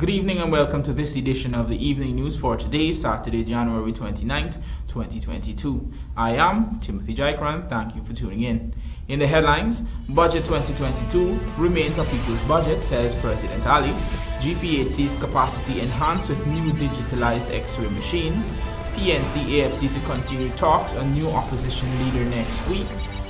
Good evening and welcome to this edition of the Evening News for today, Saturday, January 29th, 2022. I am Timothy Jaikarran. Thank you for tuning in. In the headlines, Budget 2022 remains a people's budget, says President Ali. GPHC'S capacity enhanced with new digitalized X-ray machines. PNC AFC to continue talks on new opposition leader next week.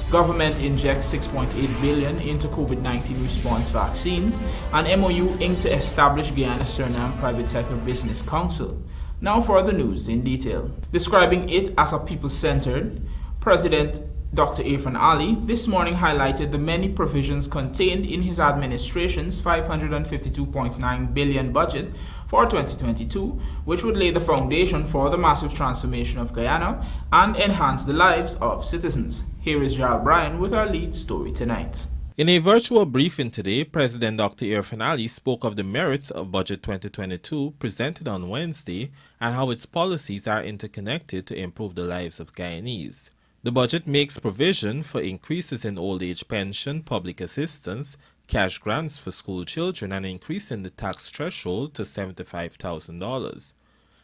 Government injects $6.8 billion into COVID-19 response vaccines, and MOU inked to establish Guyana-Suriname Private Sector Business Council. Now for the news in detail. Describing it as a people-centered, President Dr. Irfan Ali this morning highlighted the many provisions contained in his administration's $552.9 billion budget for 2022, which would lay the foundation for the massive transformation of Guyana and enhance the lives of citizens. Here is Jaikarran with our lead story tonight. In a virtual briefing today, President Dr. Irfan Ali spoke of the merits of Budget 2022 presented on Wednesday and how its policies are interconnected to improve the lives of Guyanese. The budget makes provision for increases in old age pension, public assistance, cash grants for school children, and increasing the tax threshold to $75,000.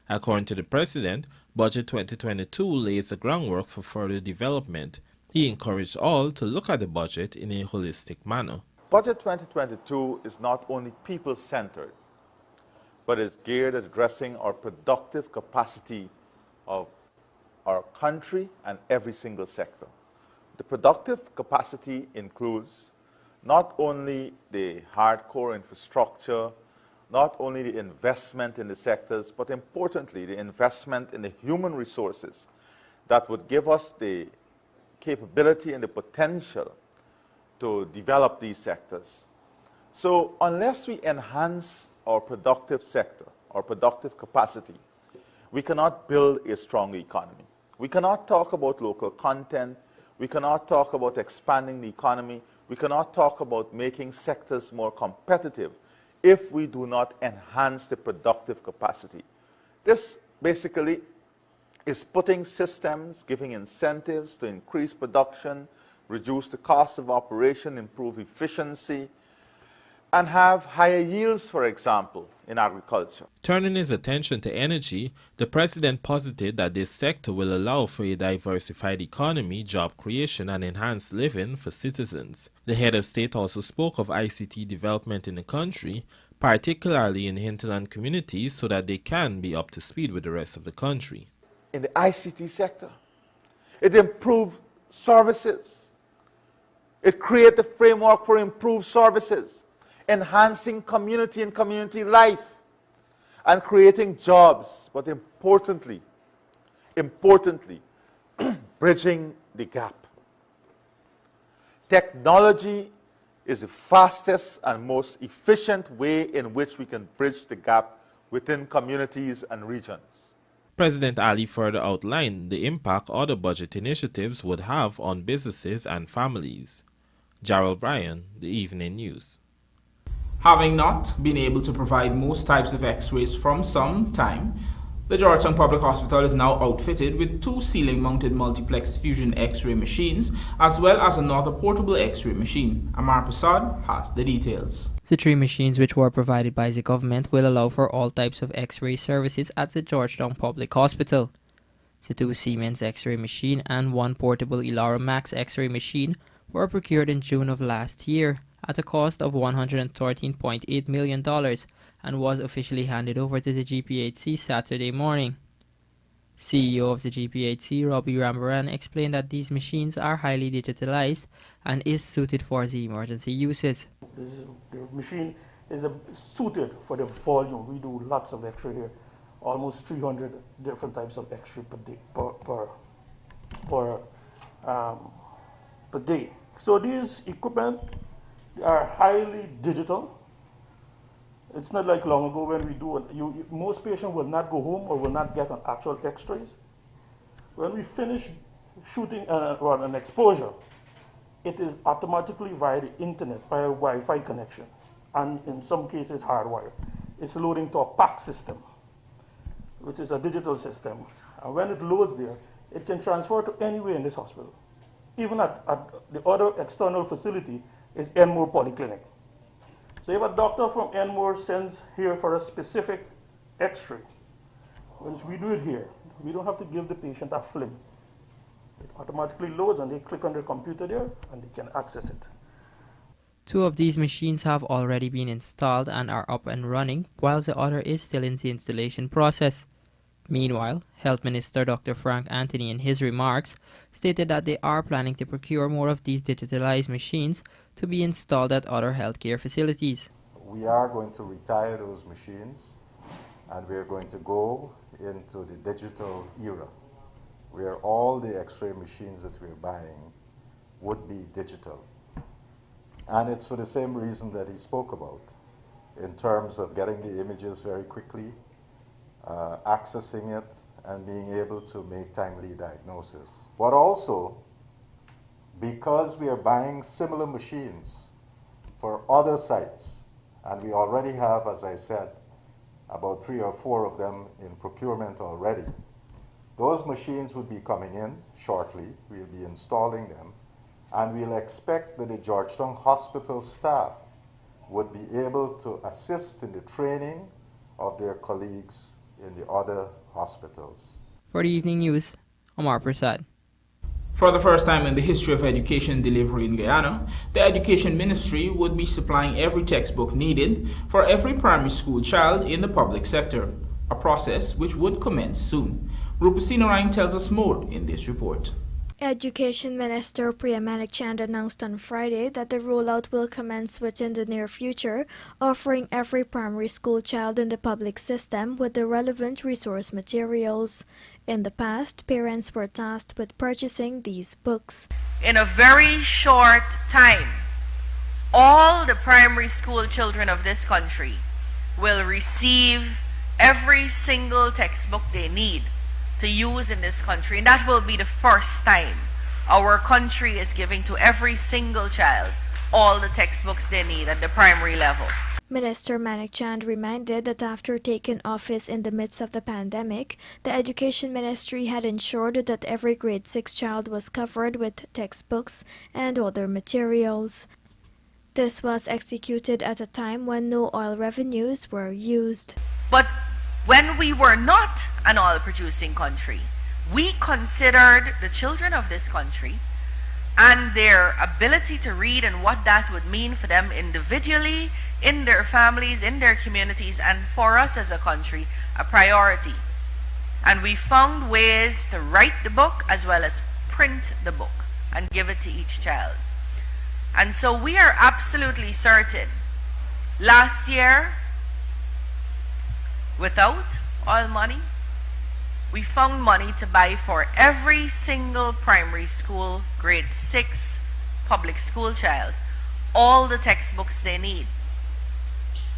According to the President, Budget 2022 lays the groundwork for further development. He encouraged all to look at the budget in a holistic manner. Budget 2022 is not only people-centered, but is geared at addressing our productive capacity of our country and every single sector. The productive capacity includes not only the hardcore infrastructure, not only the investment in the sectors, but importantly, the investment in the human resources that would give us the capability and the potential to develop these sectors. So unless we enhance our productive sector, our productive capacity, we cannot build a strong economy. We cannot talk about local content. We cannot talk about expanding the economy. We cannot talk about making sectors more competitive if we do not enhance the productive capacity. This basically is putting systems, giving incentives to increase production, reduce the cost of operation, improve efficiency, and have higher yields, for example, in agriculture. Turning his attention to energy, the President posited that this sector will allow for a diversified economy, job creation, and enhanced living for citizens. The head of state also spoke of ICT development in the country, particularly in hinterland communities, so that they can be up to speed with the rest of the country. In the ICT sector, it improved services. It created a framework for improved services, enhancing community and community life, and creating jobs, but importantly, bridging the gap. Technology is the fastest and most efficient way in which we can bridge the gap within communities and regions. President Ali further outlined the impact other budget initiatives would have on businesses and families. Jaikarran, The Evening News. Having not been able to provide most types of X-rays from some time, the Georgetown Public Hospital is now outfitted with 2 ceiling-mounted multiplex fusion X-ray machines, as well as another portable X-ray machine. Amar Prasad has the details. The 3 machines, which were provided by the government, will allow for all types of X-ray services at the Georgetown Public Hospital. The 2 Siemens X-ray machine and 1 portable Elara Max X-ray machine were procured in June of last year at a cost of $113.8 million and was officially handed over to the GPHC Saturday morning. CEO of the GPHC, Robbie Rambaran, explained that these machines are highly digitalized and is suited for the emergency uses. The machine is suited for the volume. We do lots of X-ray here, almost 300 different types of X-ray per day. So these equipment are highly digital. It's not like long ago when we do most patients will not go home or will not get an actual X-rays. When we finish shooting an exposure, it is automatically via the internet, via Wi-Fi connection, and in some cases hardwired. It's loading to a PAC system, which is a digital system. And when it loads there, it can transfer to anywhere in this hospital. Even at the other external facility is Enmore Polyclinic. So if a doctor from Enmore sends here for a specific x-ray, once we do it here, we don't have to give the patient a film. It automatically loads and they click on their computer there and they can access it. 2 of these machines have already been installed and are up and running, while the other is still in the installation process. Meanwhile, Health Minister Dr. Frank Anthony in his remarks stated that they are planning to procure more of these digitalized machines to be installed at other healthcare facilities. We are going to retire those machines and we're going to go into the digital era where all the x-ray machines that we're buying would be digital. And it's for the same reason that he spoke about, in terms of getting the images very quickly, accessing it, and being able to make timely diagnosis. But also, because we are buying similar machines for other sites, and we already have, as I said, about 3 or 4 of them in procurement already, those machines would be coming in shortly. We'll be installing them. And we'll expect that the Georgetown Hospital staff would be able to assist in the training of their colleagues in the other hospitals. For the evening news, Amar Prasad. For the first time in the history of education delivery in Guyana, the Education Ministry would be supplying every textbook needed for every primary school child in the public sector, a process which would commence soon. Rupasina Ryan tells us more in this report. Education Minister Priya Manikchand announced on Friday that the rollout will commence within the near future, offering every primary school child in the public system with the relevant resource materials. In the past, parents were tasked with purchasing these books. In a very short time, all the primary school children of this country will receive every single textbook they need to use in this country, and that will be the first time our country is giving to every single child all the textbooks they need at the primary level. Minister Manikchand reminded that after taking office in the midst of the pandemic, the Education Ministry had ensured that every grade 6 child was covered with textbooks and other materials. This was executed at a time when no oil revenues were used. But when we were not an oil-producing country, we considered the children of this country and their ability to read and what that would mean for them individually, in their families, in their communities, and for us as a country, a priority. And we found ways to write the book as well as print the book and give it to each child. And so we are absolutely certain. Last year, without oil money, we found money to buy for every single primary school, grade 6 public school child, all the textbooks they need.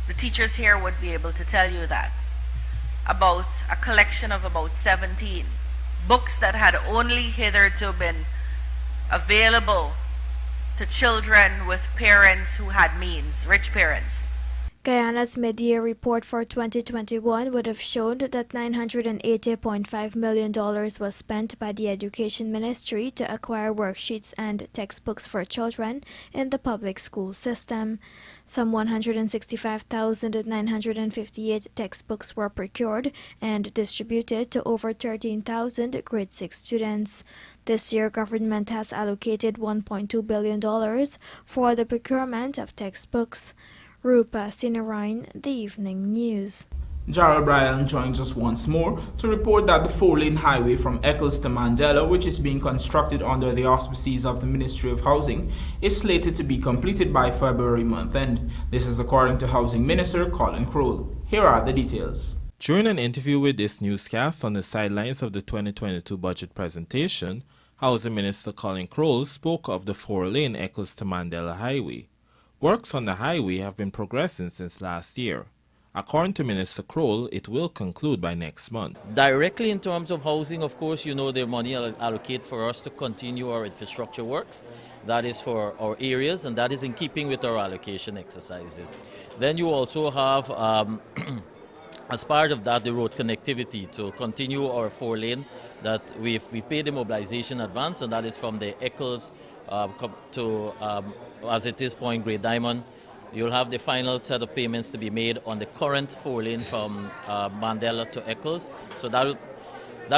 The teachers here would be able to tell you that. About a collection of about 17 books that had only hitherto been available to children with parents who had means, rich parents. Guyana's mid-year report for 2021 would have shown that $980.5 million was spent by the Education Ministry to acquire worksheets and textbooks for children in the public school system. Some 165,958 textbooks were procured and distributed to over 13,000 grade 6 students. This year, government has allocated $1.2 billion for the procurement of textbooks. Rupa Sinarain, The Evening News. Gerald Bryan joins us once more to report that the 4-lane highway from Eccles to Mandela, which is being constructed under the auspices of the Ministry of Housing, is slated to be completed by February month end. This is according to Housing Minister Colin Crowell. Here are the details. During an interview with this newscast on the sidelines of the 2022 budget presentation, Housing Minister Colin Crowell spoke of the 4-lane Eccles to Mandela highway. Works on the highway have been progressing since last year. According to Minister Crowell, it will conclude by next month. Directly in terms of housing, of course, you know the money allocated for us to continue our infrastructure works. That is for our areas, and that is in keeping with our allocation exercises. Then you also have, as part of that, the road connectivity to continue our 4-lane that we've paid the mobilization advance, and that is from the Eccles to, as it is, Point Grey Diamond, You'll have the final set of payments to be made on the current 4-lane from Mandela to Eccles. So that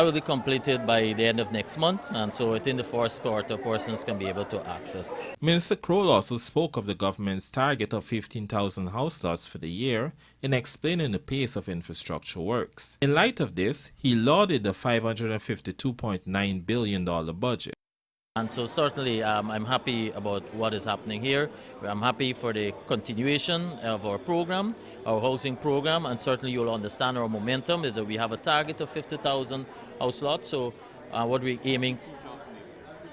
will be completed by the end of next month, and so within the first quarter, persons can be able to access. Minister Kroll also spoke of the government's target of 15,000 house lots for the year in explaining the pace of infrastructure works. In light of this, he lauded the $552.9 billion budget. And so certainly I'm happy about what is happening here. I'm happy for the continuation of our program, our housing program, and certainly you'll understand our momentum is that we have a target of 50,000 house lots. So what we're aiming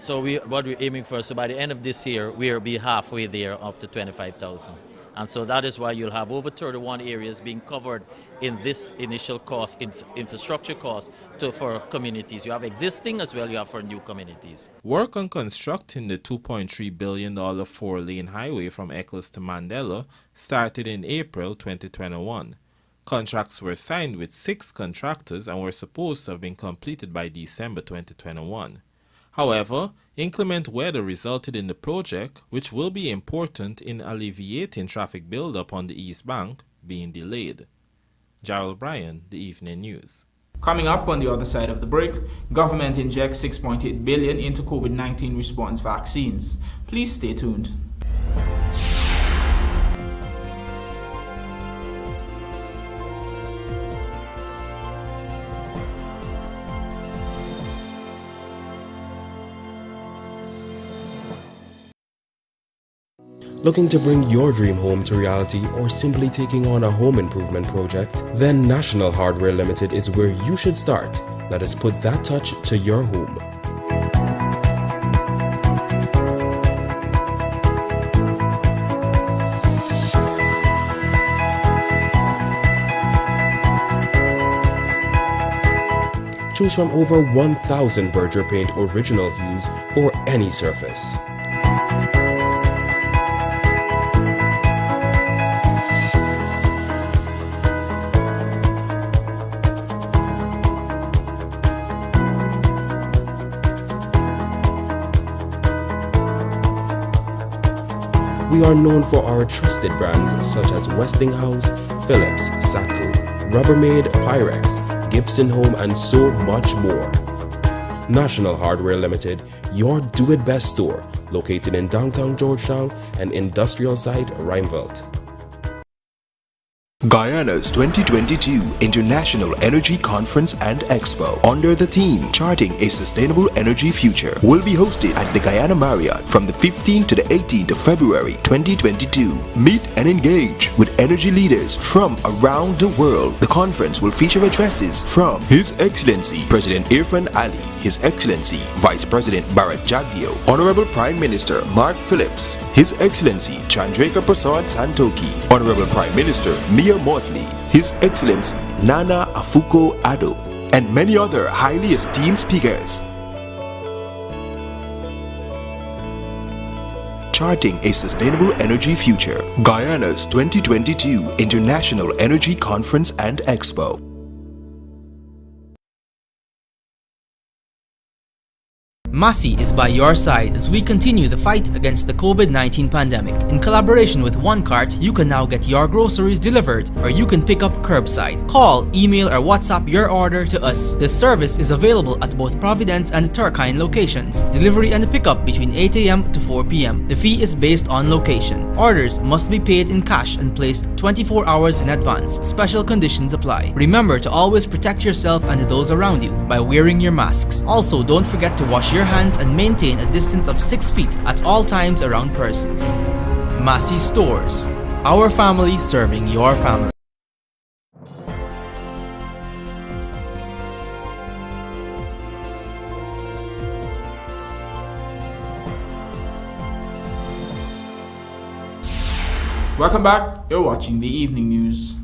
for, so by the end of this year, we'll be halfway there up to 25,000. And so that is why you'll have over 31 areas being covered in this initial cost, infrastructure cost for communities. You have existing as well, you have for new communities. Work on constructing the $2.3 billion 4-lane highway from Eccles to Mandela started in April 2021. Contracts were signed with 6 contractors and were supposed to have been completed by December 2021. However, inclement weather resulted in the project, which will be important in alleviating traffic buildup on the East Bank, being delayed. Gerald Bryan, The Evening News. Coming up on the other side of the break, government injects $6.8 billion into COVID-19 response vaccines. Please stay tuned. Looking to bring your dream home to reality or simply taking on a home improvement project? Then National Hardware Limited is where you should start. Let us put that touch to your home. Choose from over 1,000 Berger Paint original hues for any surface. We are known for our trusted brands such as Westinghouse, Philips, Satco, Rubbermaid, Pyrex, Gibson Home, and so much more. National Hardware Limited, your do-it-best store, located in downtown Georgetown and industrial site Rijnveld. Guyana's 2022 International Energy Conference and Expo, under the theme Charting a Sustainable Energy Future, will be hosted at the Guyana Marriott from the 15th to the 18th of February 2022. Meet and engage with energy leaders from around the world. The conference will feature addresses from His Excellency President Irfan Ali, His Excellency Vice President Bharat Jagdeo, Honorable Prime Minister Mark Phillips, His Excellency Chandrika Prasad Santoki, Honorable Prime Minister Mia Motley, His Excellency Nana Akufo-Addo, and many other highly esteemed speakers. Charting a Sustainable Energy Future, Guyana's 2022 International Energy Conference and Expo. Massy is by your side as we continue the fight against the COVID-19 pandemic. In collaboration with OneCart, you can now get your groceries delivered or you can pick up curbside. Call, email, or WhatsApp your order to us. This service is available at both Providence and Turkine locations. Delivery and pickup between 8 a.m. to 4 p.m. The fee is based on location. Orders must be paid in cash and placed 24 hours in advance. Special conditions apply. Remember to always protect yourself and those around you by wearing your masks. Also, don't forget to wash your hands and maintain a distance of 6 feet at all times around persons. Massy Stores. Our family serving your family. Welcome back. You're watching the evening news.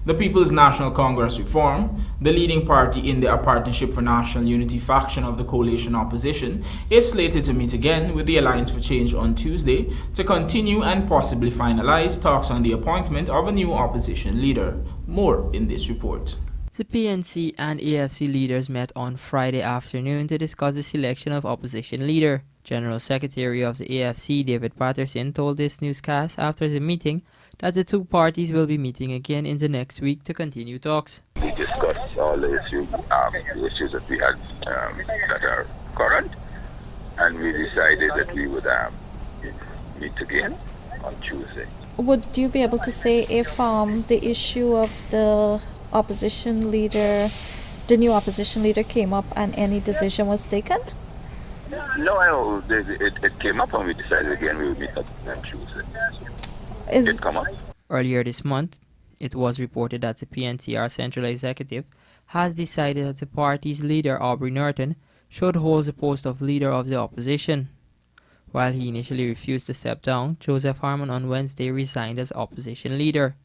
The People's National Congress Reform, the leading party in the Partnership for National Unity faction of the coalition opposition, is slated to meet again with the Alliance for Change on Tuesday to continue and possibly finalize talks on the appointment of a new opposition leader. More in this report. The PNC and AFC leaders met on Friday afternoon to discuss the selection of opposition leader. General Secretary of the AFC, David Patterson, told this newscast after the meeting that the two parties will be meeting again in the next week to continue talks. We discussed all the issues that we had that are current, and we decided that we would meet again on Tuesday. Would you be able to say if the issue of the opposition leader, the new opposition leader came up and any decision was taken? No, it came up and we decided again we would meet up on Tuesday. It come up. Earlier this month, it was reported that the PNCR Central Executive has decided that the party's leader, Aubrey Norton, should hold the post of leader of the opposition. While he initially refused to step down, Joseph Harmon on Wednesday resigned as opposition leader.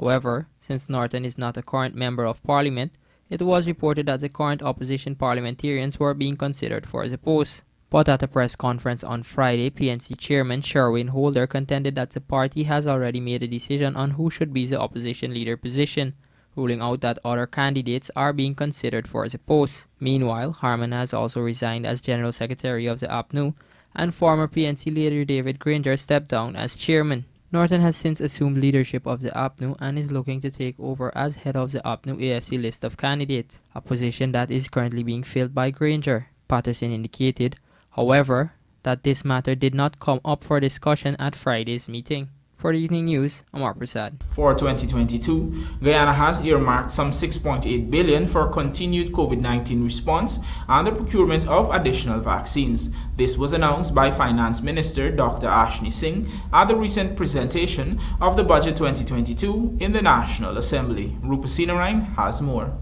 However, since Norton is not a current member of parliament, it was reported that the current opposition parliamentarians were being considered for the post. But at a press conference on Friday, PNC chairman Sherwin Holder contended that the party has already made a decision on who should be the opposition leader position, ruling out that other candidates are being considered for the post. Meanwhile, Harmon has also resigned as general secretary of the APNU, and former PNC leader David Granger stepped down as chairman. Norton has since assumed leadership of the APNU and is looking to take over as head of the APNU AFC list of candidates, a position that is currently being filled by Granger. Patterson indicated, however, that this matter did not come up for discussion at Friday's meeting. For the Evening News, I'm Amar Prasad. For 2022, Guyana has earmarked some $6.8 billion for continued COVID-19 response and the procurement of additional vaccines. This was announced by Finance Minister Dr. Ashni Singh at the recent presentation of the Budget 2022 in the National Assembly. Rupa Sinarain has more.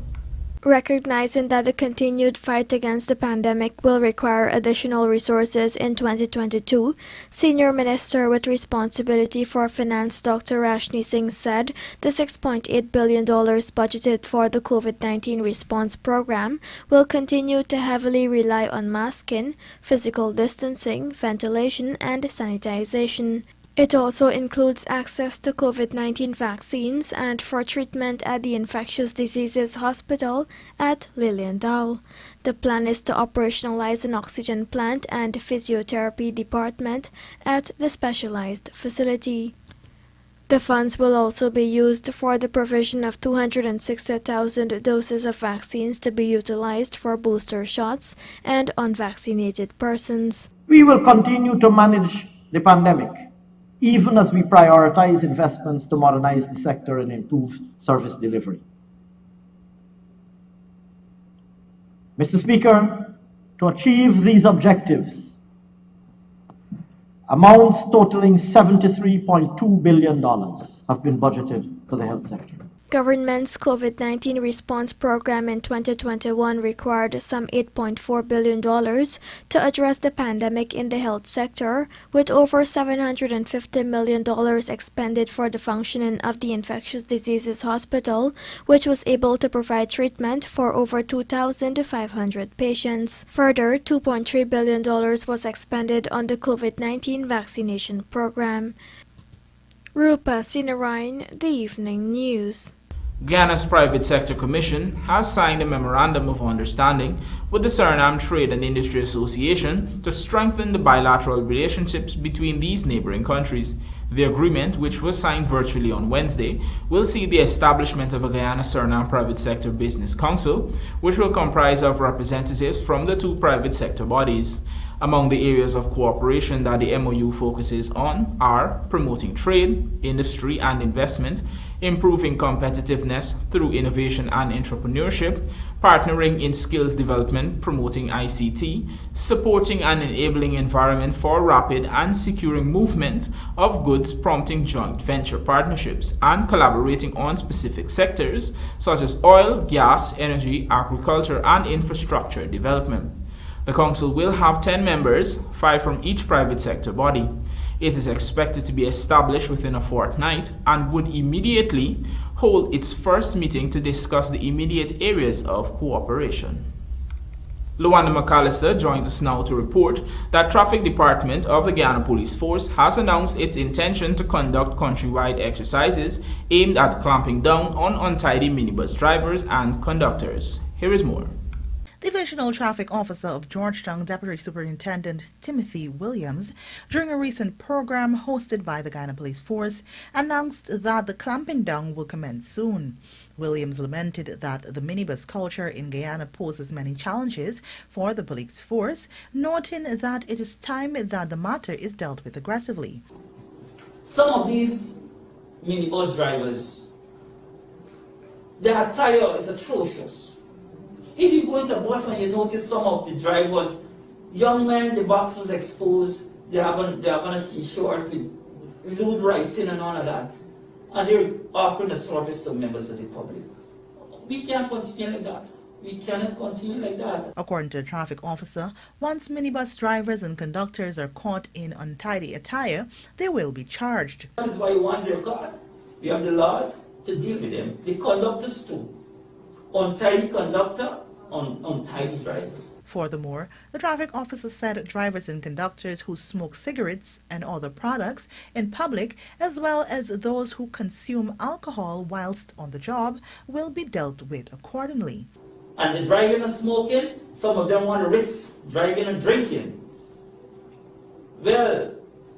Recognizing that the continued fight against the pandemic will require additional resources in 2022, Senior Minister with responsibility for finance Dr. Rashni Singh said the $6.8 billion budgeted for the COVID-19 response program will continue to heavily rely on masking, physical distancing, ventilation, and sanitization. It also includes access to COVID-19 vaccines and for treatment at the Infectious Diseases Hospital at Lilienthal. The plan is to operationalize an oxygen plant and physiotherapy department at the specialized facility. The funds will also be used for the provision of 260,000 doses of vaccines to be utilized for booster shots and unvaccinated persons. We will continue to manage the pandemic, even as we prioritize investments to modernize the sector and improve service delivery. Mr. Speaker, to achieve these objectives, amounts totaling $73.2 billion have been budgeted for the health sector. Government's COVID-19 response program in 2021 required some $8.4 billion to address the pandemic in the health sector, with over $750 million expended for the functioning of the Infectious Diseases Hospital, which was able to provide treatment for over 2,500 patients. Further, $2.3 billion was expended on the COVID-19 vaccination program. Rupa Sinarain, The Evening News. Guyana's Private Sector Commission has signed a Memorandum of Understanding with the Suriname Trade and Industry Association to strengthen the bilateral relationships between these neighboring countries. The agreement, which was signed virtually on Wednesday, will see the establishment of a Guyana-Suriname Private Sector Business Council, which will comprise of representatives from the two private sector bodies. Among the areas of cooperation that the MOU focuses on are promoting trade, industry and investment, improving competitiveness through innovation and entrepreneurship, partnering in skills development, promoting ICT, supporting and enabling environment for rapid and securing movement of goods, prompting joint venture partnerships, and collaborating on specific sectors such as oil, gas, energy, agriculture, and infrastructure development. The Council will have 10 members, 5 from each private sector body. It is expected to be established within a fortnight and would immediately hold its first meeting to discuss the immediate areas of cooperation. Luanda McAllister joins us now to report that Traffic Department of the Guyana Police Force has announced its intention to conduct countrywide exercises aimed at clamping down on untidy minibus drivers and conductors. Here is more. Divisional Traffic Officer of Georgetown Deputy Superintendent Timothy Williams, during a recent program hosted by the Guyana Police Force, announced that the clamping down will commence soon. Williams lamented that the minibus culture in Guyana poses many challenges for the police force, noting that it is time that the matter is dealt with aggressively. Some of these minibus drivers, their attire is atrocious. If you go into a bus and you notice some of the drivers, young men, the box was exposed, they have on a t-shirt with lewd writing and all of that, and they're offering a service to members of the public. We can't continue like that. We cannot continue like that. According to the traffic officer, once minibus drivers and conductors are caught in untidy attire, they will be charged. That is why once they're caught, we have the laws to deal with them. The conductors too. Untidy conductor, untidy drivers. Furthermore, the traffic officer said drivers and conductors who smoke cigarettes and other products in public, as well as those who consume alcohol whilst on the job, will be dealt with accordingly. And the driving and smoking, some of them want to risk driving and drinking. Well,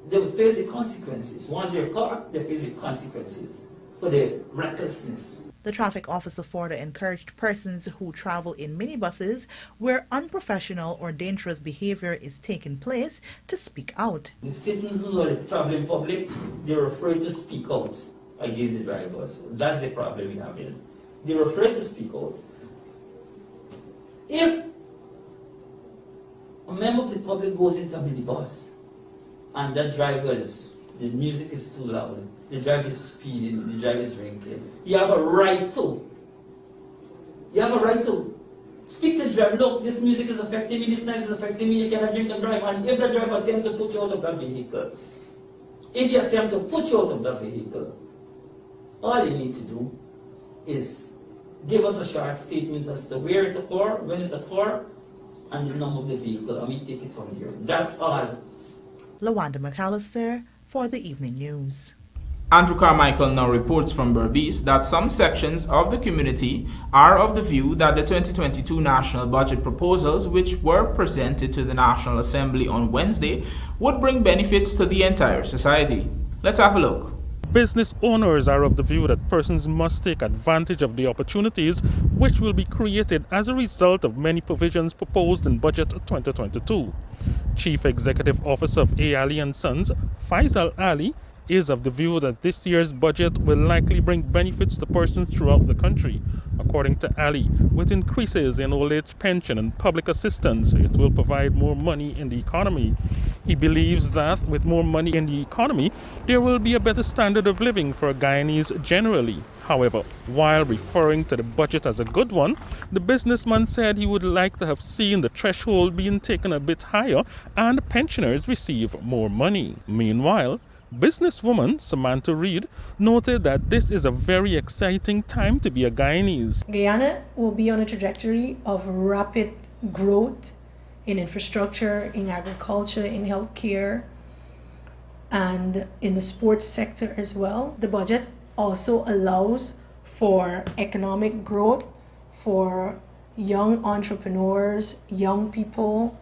they will face the consequences. Once you're caught, they face the consequences for their recklessness. The traffic officer further encouraged persons who travel in minibuses where unprofessional or dangerous behavior is taking place to speak out. The citizens who are traveling public, they're afraid to speak out against the drivers. That's the problem we have here. They're afraid to speak out. If a member of the public goes into a minibus and that the music is too loud, the driver is speeding, the driver is drinking, you have a right to. You have a right to speak to the driver. Look, this music is affecting me, this noise is affecting me, you cannot drink and drive. And if the driver attempts to put you out of that vehicle, all you need to do is give us a short statement as to where it occurred, when it occurred, and the number of the vehicle, and we take it from there. That's all. Lawanda McAllister for the Evening News. Andrew Carmichael now reports from Berbice that some sections of the community are of the view that the 2022 national budget proposals, which were presented to the National Assembly on Wednesday, would bring benefits to the entire society. Let's have a look. Business owners are of the view that persons must take advantage of the opportunities which will be created as a result of many provisions proposed in Budget 2022. Chief Executive Officer of A. Ali & Sons, Faisal Ali, is of the view that this year's budget will likely bring benefits to persons throughout the country. According to Ali, with increases in old age pension and public assistance, it will provide more money in the economy. He believes that with more money in the economy, there will be a better standard of living for Guyanese generally. However, while referring to the budget as a good one, the businessman said he would like to have seen the threshold being taken a bit higher and pensioners receive more money. Meanwhile, businesswoman Samantha Reed noted that this is a very exciting time to be a Guyanese. Guyana will be on a trajectory of rapid growth in infrastructure, in agriculture, in healthcare, and in the sports sector as well. The budget also allows for economic growth for young entrepreneurs, young people,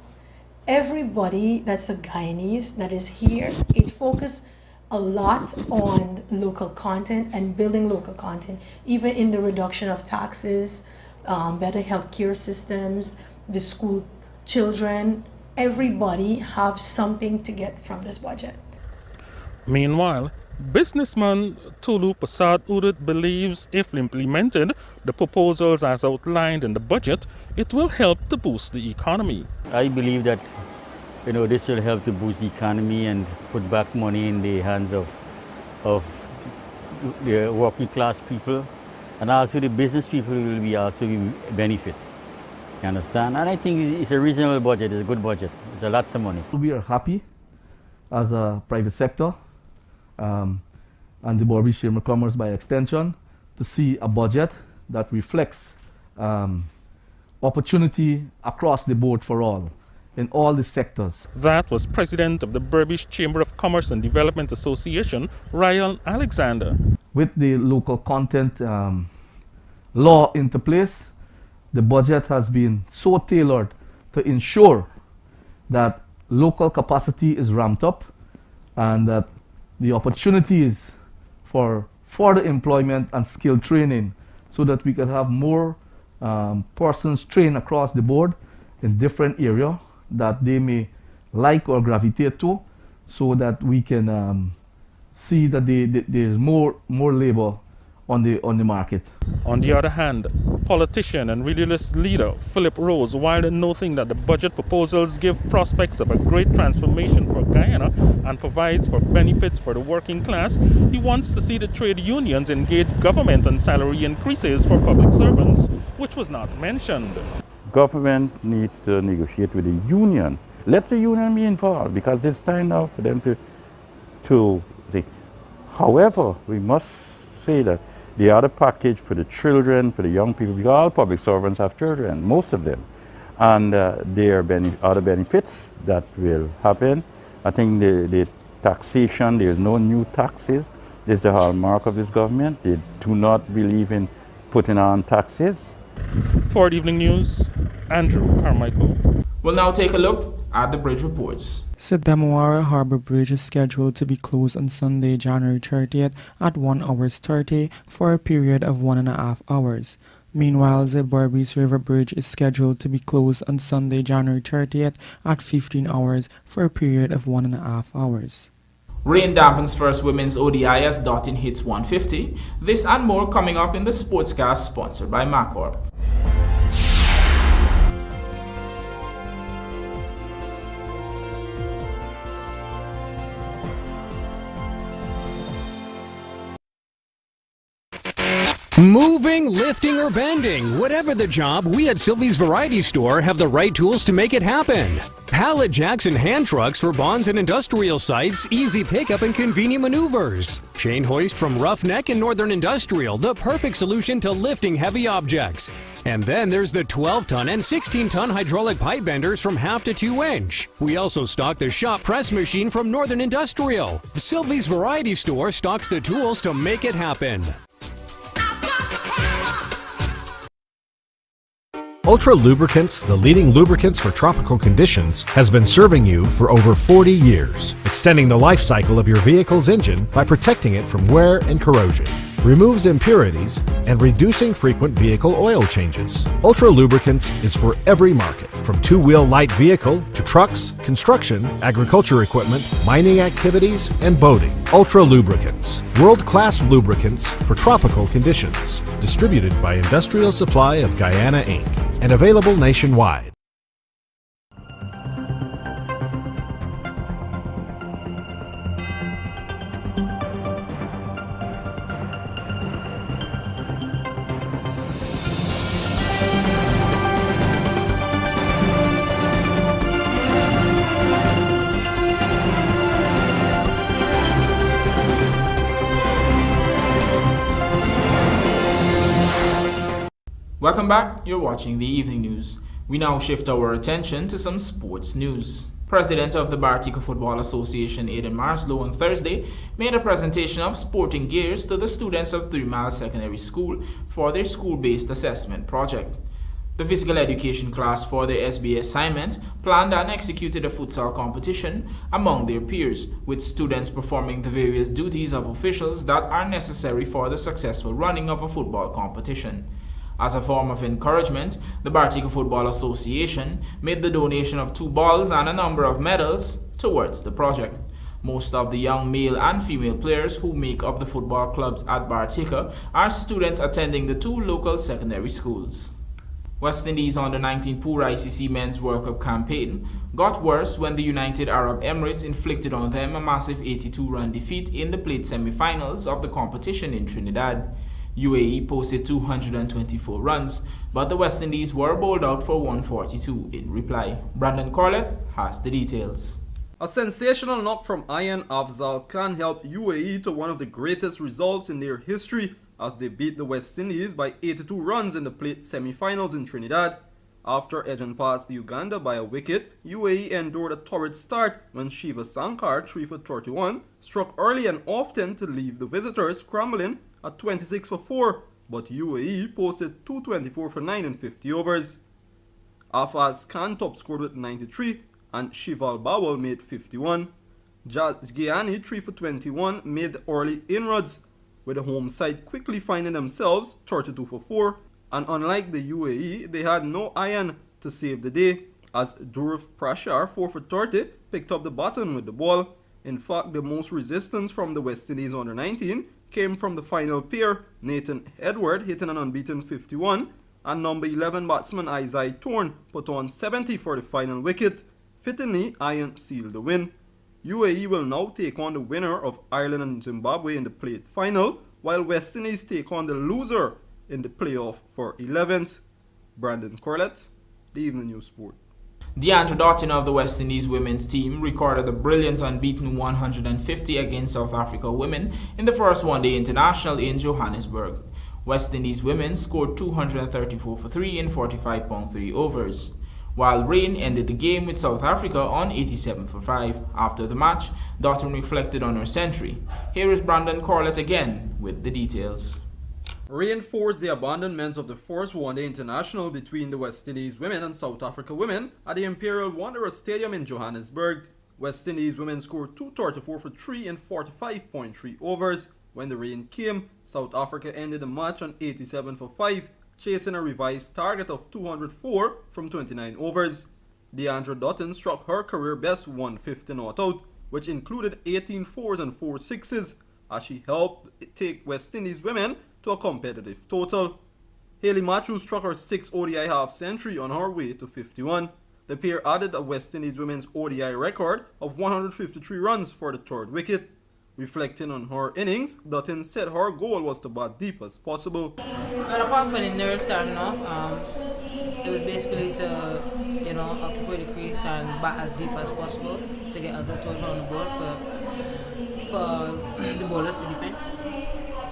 everybody that's a Guyanese that is here. It focuses a lot on local content and building local content, even in the reduction of taxes, better healthcare systems, the school children. Everybody have something to get from this budget. Meanwhile, businessman Tulu Prasad Udit believes if implemented, the proposals as outlined in the budget, it will help to boost the economy. I believe that this will help to boost the economy and put back money in the hands of the working class people, and also the business people will be also benefit. You understand? And I think it's a reasonable budget, it's a good budget, it's a lot of money. We are happy as a private sector and the Berbice Chamber of Commerce by extension to see a budget that reflects opportunity across the board for all, in all the sectors. That was President of the Berbice Chamber of Commerce and Development Association, Ryan Alexander. With the local content law into place, the budget has been so tailored to ensure that local capacity is ramped up and that the opportunities for further employment and skill training so that we can have more persons trained across the board in different areas that they may like or gravitate to, so that we can see that there's more labor on the market. On the other hand, politician and realist leader Philip Rose, while noting that the budget proposals give prospects of a great transformation for Guyana and provides for benefits for the working class, he wants to see the trade unions engage government on salary increases for public servants, which was not mentioned. Government needs to negotiate with the union. Let the union be involved, because it's time now for them to think. However, we must say that the other package for the children, for the young people, because all public servants have children, most of them, and there are other benefits that will happen. I think the taxation, there's no new taxes. This is the hallmark of this government. They do not believe in putting on taxes. For Evening News, Andrew Carmichael. We'll now take a look at the bridge reports. Sidamawara Harbour Bridge is scheduled to be closed on Sunday, January 30th at 1:30 for a period of 1.5 hours. Meanwhile, the Berbice River Bridge is scheduled to be closed on Sunday, January 30th at 15 hours for a period of 1.5 hours. Rain dampens first women's ODI as Dottin hits 150. This and more coming up in the Sportscast sponsored by Macor. Moving, lifting, or bending, whatever the job, we at Sylvie's Variety Store have the right tools to make it happen. Pallet jacks and hand trucks for bonds and industrial sites, easy pickup and convenient maneuvers. Chain hoist from Roughneck and Northern Industrial, the perfect solution to lifting heavy objects. And then there's the 12-ton and 16-ton hydraulic pipe benders from 1/2 to 2 inch. We also stock the shop press machine from Northern Industrial. Sylvie's Variety Store stocks the tools to make it happen. Ultra Lubricants, the leading lubricants for tropical conditions, has been serving you for over 40 years, extending the life cycle of your vehicle's engine by protecting it from wear and corrosion, removes impurities, and reducing frequent vehicle oil changes. Ultra Lubricants is for every market, from two-wheel light vehicle to trucks, construction, agriculture equipment, mining activities, and boating. Ultra Lubricants, world-class lubricants for tropical conditions, distributed by Industrial Supply of Guyana, Inc., and available nationwide. Welcome back, you're watching the Evening News. We now shift our attention to some sports news. President of the Bartica Football Association, Aidan Marslow, on Thursday made a presentation of sporting gears to the students of 3 Mile Secondary School for their school-based assessment project. The physical education class for their SBA assignment planned and executed a futsal competition among their peers, with students performing the various duties of officials that are necessary for the successful running of a football competition. As a form of encouragement, the Bartica Football Association made the donation of 2 balls and a number of medals towards the project. Most of the young male and female players who make up the football clubs at Bartica are students attending the 2 local secondary schools. West Indies under-19 Poor ICC Men's World Cup campaign got worse when the United Arab Emirates inflicted on them a massive 82-run defeat in the plate semi-finals of the competition in Trinidad. UAE posted 224 runs, but the West Indies were bowled out for 142 in reply. Brandon Corlett has the details. A sensational knock from Ian Afzal can help UAE to one of the greatest results in their history as they beat the West Indies by 82 runs in the plate semi-finals in Trinidad. After edging past Uganda by a wicket, UAE endured a torrid start when Shiva Sankar, 3 for 31, struck early and often to leave the visitors scrambling at 26 for 4. but UAE posted 224 for 9 in 50 overs. Afaz Khan top scored with 93 and Shival Bawal made 51. Guyana 3 for 21 made the early inroads, with the home side quickly finding themselves 32 for 4. And unlike the UAE, they had no iron to save the day, as Durf Prashar 4 for 30 picked up the baton with the ball. In fact, the most resistance from the West Indies under 19 came from the final pair, Nathan Edward hitting an unbeaten 51, and number 11 batsman Isaiah Thorne put on 70 for the final wicket. Fittingly, iron sealed the win. UAE will now take on the winner of Ireland and Zimbabwe in the plate final, while West Indies take on the loser in the playoff for 11th. Brandon Corlett, The Evening News Sport. DeAndre Doughton of the West Indies women's team recorded a brilliant unbeaten 150 against South Africa women in the first one-day international in Johannesburg. West Indies women scored 234 for 3 in 45.3 overs, while Rain ended the game with South Africa on 87 for 5. After the match, Doughton reflected on her century. Here is Brandon Corlett again with the details. Reinforced the abandonment of the first one-day international between the West Indies women and South Africa women at the Imperial Wanderers Stadium in Johannesburg. West Indies women scored 234 for 3 in 45.3 overs. When the rain came, South Africa ended the match on 87 for 5, chasing a revised target of 204 from 29 overs. DeAndre Doughton struck her career best 150 not out, which included 18 fours and 4 sixes, as she helped take West Indies women to a competitive total. Hayley Matthews struck her 6th ODI half-century on her way to 51. The pair added a West Indies women's ODI record of 153 runs for the third wicket. Reflecting on her innings, Doughton said her goal was to bat deep as possible. Well, apart from the nerves starting off, it was basically to, occupy the crease and bat as deep as possible to get a good total on the board for the bowlers to defend.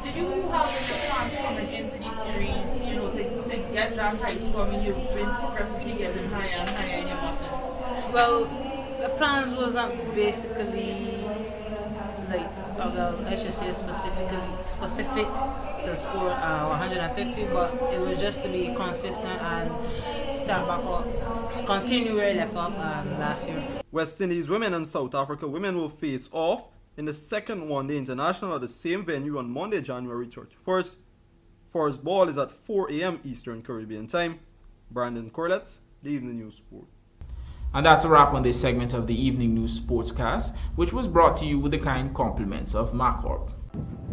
Did you have the plans coming into these series, to get that high score? I mean, you've been progressively getting higher and higher in your bottom. Well, the plans wasn't basically I should say specific to score 150, but it was just to be consistent and start back up, continue where I left off last year. West Indies women and South Africa women will face off in the second one-day international at the same venue on Monday, January 31st. First ball is at 4 a.m. Eastern Caribbean time. Brandon Corlett, The Evening News Sport. And that's a wrap on this segment of the Evening News Sportscast, which was brought to you with the kind compliments of MacCorp.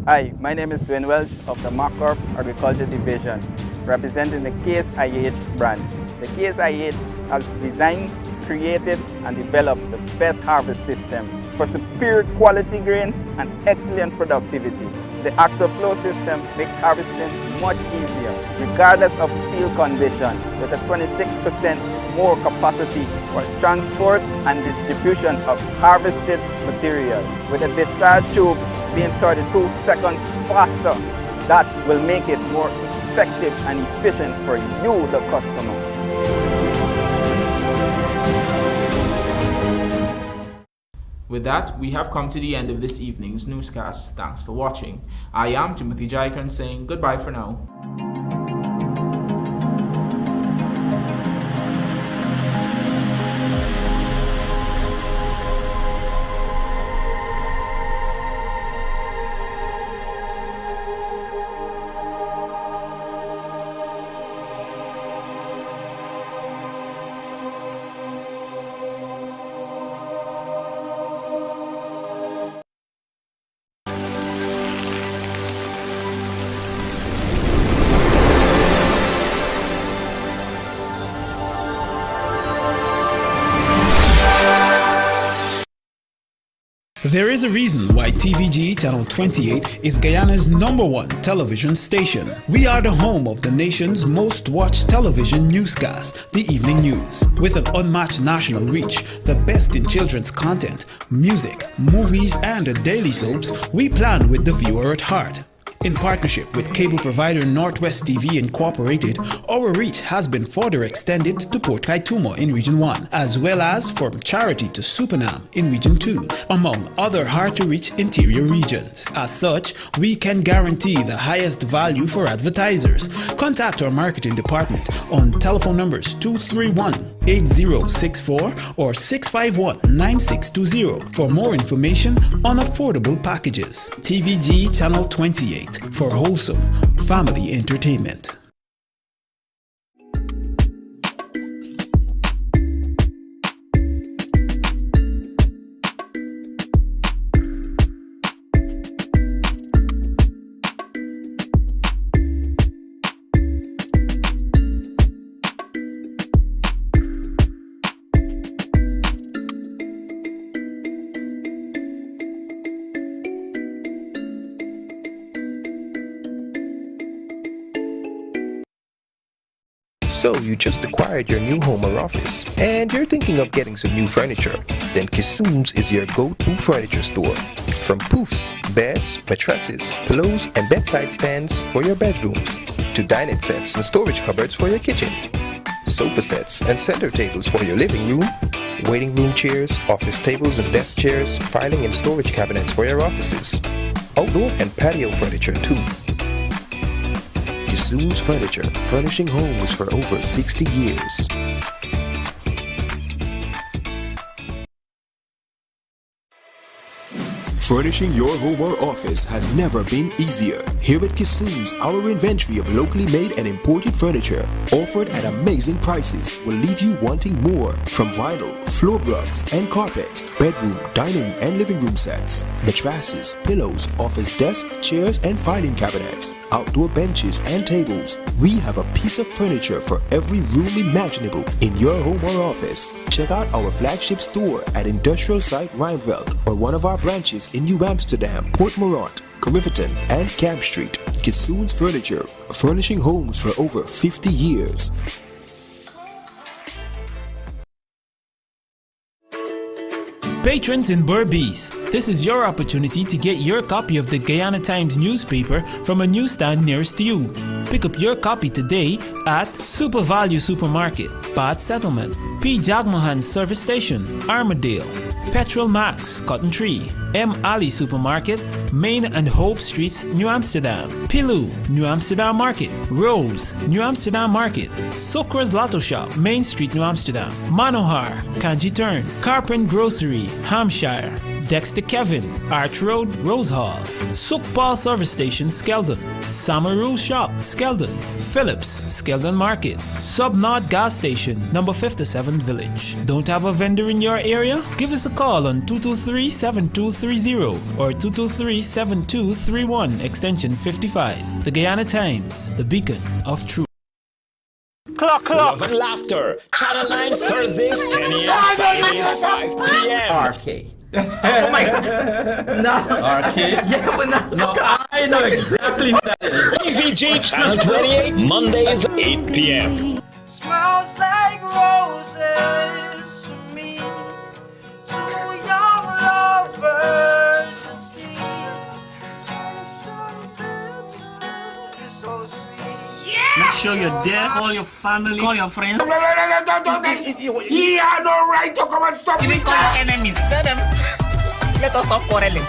Hi, my name is Dwayne Welch of the MacCorp Agriculture Division, representing the Case IH brand. The Case IH has designed, created, and developed the best harvest system for superior quality grain and excellent productivity. The AxoFlow system makes harvesting much easier, regardless of field condition, with a 26% more capacity for transport and distribution of harvested materials, with a discharge tube being 32 seconds faster. That will make it more effective and efficient for you, the customer. With that, we have come to the end of this evening's newscast. Thanks for watching. I am Timothy Jaikarran saying goodbye for now. There is a reason why TVG Channel 28 is Guyana's #1 television station. We are the home of the nation's most watched television newscast, The Evening News. With an unmatched national reach, the best in children's content, music, movies, and daily soaps, we plan with the viewer at heart. In partnership with cable provider Northwest TV Incorporated, our reach has been further extended to Port Kaituma in Region 1, as well as from Charity to Suriname in Region 2, among other hard-to-reach interior regions. As such, we can guarantee the highest value for advertisers. Contact our marketing department on telephone numbers 231-8064 or 651-9620 for more information on affordable packages. TVG Channel 28 for wholesome family entertainment. So you just acquired your new home or office and you're thinking of getting some new furniture? Then Kissoon's is your go-to furniture store. From poofs, beds, mattresses, pillows and bedside stands for your bedrooms to dining sets and storage cupboards for your kitchen, sofa sets and center tables for your living room, waiting room chairs, office tables and desk chairs, filing and storage cabinets for your offices, outdoor and patio furniture too. Kissoon's Furniture, furnishing homes for over 60 years. Furnishing your home or office has never been easier. Here at Kissoon's, our inventory of locally made and imported furniture, offered at amazing prices, will leave you wanting more. From vinyl, floor rugs and carpets, bedroom, dining and living room sets, mattresses, pillows, office desk, chairs and filing cabinets, outdoor benches and tables. We have a piece of furniture for every room imaginable in your home or office. Check out our flagship store at Industrial Site Rijnveld or one of our branches in New Amsterdam, Port Morant, Riverton and Camp Street. Kissoon's Furniture, furnishing homes for over 50 years. Patrons in Berbice, this is your opportunity to get your copy of the Guyana Times newspaper from a newsstand nearest to you. Pick up your copy today at Super Value Supermarket, Bath Settlement, P. Jagmohan Service Station, Armadale, Petrol Max, Cotton Tree, M. Ali Supermarket, Main and Hope Streets, New Amsterdam, Pilu, New Amsterdam Market, Rose, New Amsterdam Market, Sokras Lotto Shop, Main Street, New Amsterdam, Manohar, Kanji Turn, Carpent Grocery, Hampshire, Dexter Kevin, Arch Road, Rose Hall, Sook Paul Service Station, Skeldon, Samaru Shop, Skeldon, Phillips, Skeldon Market, Sub North Gas Station, number 57 Village. Don't have a vendor in your area? Give us a call on 223-7230 or 223-7231 extension 55. The Guyana Times, the beacon of truth. Clock. Love and laughter. Channel 9 Thursdays, 10 a.m. Saturdays, 5 p.m. RK. Oh my God. No. RK? Yeah, but no. I know exactly what that is. TVG Channel 28, Mondays, 8 p.m. Smells like roses to me. Two young lovers at sea. It's so sweet. Make sure you're there, call your family, call your friends. He had no right to come and stop me. Even call your enemies. Tell them. Let us stop quarreling.